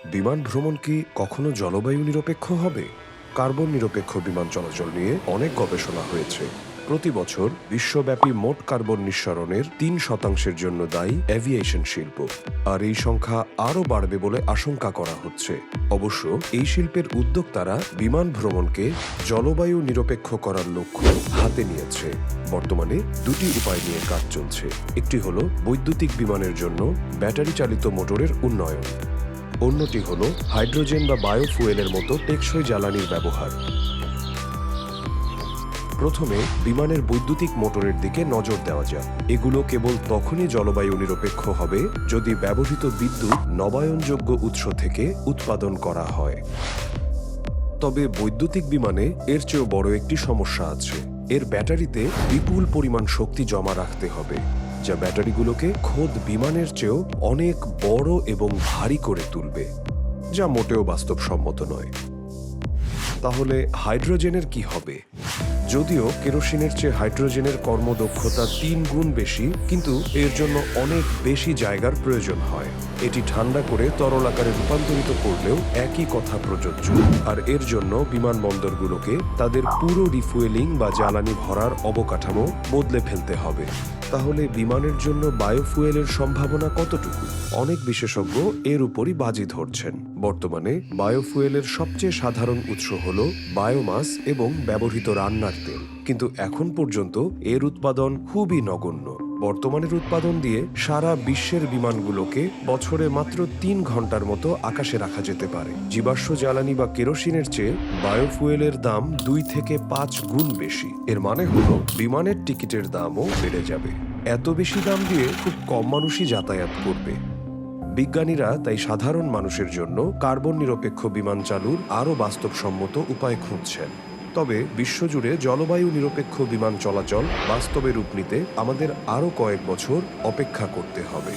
বিমান ভ্রমণ কি কখনো জলবায়ু নিরপেক্ষ হবে? কার্বন নিরপেক্ষ বিমান চলাচল নিয়ে অনেক গবেষণা হয়েছে। প্রতি বছর বিশ্বব্যাপী মোট কার্বন নিঃসরণের ৩% জন্য দায়ী এভিয়েশন শিল্প, আর এই সংখ্যা আরও বাড়বে বলে আশঙ্কা করা হচ্ছে। অবশ্য এই শিল্পের উদ্যোক্তারা বিমান ভ্রমণকে জলবায়ু নিরপেক্ষ করার লক্ষ্য হাতে নিয়েছে। বর্তমানে দুটি উপায় নিয়ে কাজ চলছে। একটি হলো বৈদ্যুতিক বিমানের জন্য ব্যাটারি চালিত মোটরের উন্নয়ন, অন্যটি হলো হাইড্রোজেন বা বায়োফুয়েলের মতো টেকসই জ্বালানির ব্যবহার। প্রথমে বিমানের বৈদ্যুতিক মোটরের দিকে নজর দেওয়া যাক। এগুলো কেবল তখনই জলবায়ু নিরপেক্ষ হবে যদি ব্যবহৃত বিদ্যুৎ নবায়নযোগ্য উৎস থেকে উৎপাদন করা হয়। তবে বৈদ্যুতিক বিমানে এর চেয়েও বড় একটি সমস্যা আছে। এর ব্যাটারিতে বিপুল পরিমাণ শক্তি জমা রাখতে হবে, যা ব্যাটারিগুলোকে খোদ বিমানের চেয়েও অনেক বড় এবং ভারী করে তুলবে, যা মোটেও বাস্তবসম্মত নয়। তাহলে হাইড্রোজেনের কি হবে? যদিও কেরোসিনের চেয়ে হাইড্রোজেনের কর্মদক্ষতা ৩ গুণ বেশি, কিন্তু এর জন্য অনেক বেশি জায়গার প্রয়োজন হয়। এটি ঠান্ডা করে তরল আকারে রূপান্তরিত করলেও একই কথা প্রযোজ্য। আর এর জন্য বিমানবন্দরগুলোকে তাদের পুরো রিফুয়েলিং বা জ্বালানি ভরার অবকাঠামো বদলে ফেলতে হবে। তাহলে বিমানের জন্য বায়োফুয়েলের সম্ভাবনা কতটুকু? অনেক বিশেষজ্ঞ এর উপরই বাজি ধরছেন। বর্তমানে বায়োফুয়েলের সবচেয়ে সাধারণ উৎস হল বায়োমাস এবং ব্যবহৃত রান্নার তেল, কিন্তু এখন পর্যন্ত এর উৎপাদন খুবই নগণ্য। বর্তমানের উৎপাদন দিয়ে সারা বিশ্বের বিমানগুলোকে বছরে মাত্র ৩ ঘন্টার মতো আকাশে রাখা যেতে পারে। জীবাশ্ম জ্বালানি বা কেরোসিনের চেয়ে বায়োফুয়েলের দাম ২ থেকে ৫ গুণ বেশি। এর মানে হলো বিমানের টিকিটের দামও বেড়ে যাবে। এত বেশি দাম দিয়ে খুব কম মানুষই যাতায়াত করবে। বিজ্ঞানীরা তাই সাধারণ মানুষের জন্য কার্বন নিরপেক্ষ বিমান চালুর আরও বাস্তবসম্মত উপায় খুঁজছেন। তবে বিশ্বজুড়ে জলবায়ু নিরপেক্ষ বিমান চলাচল বাস্তবে রূপ নিতে আমাদের আরও কয়েক বছর অপেক্ষা করতে হবে।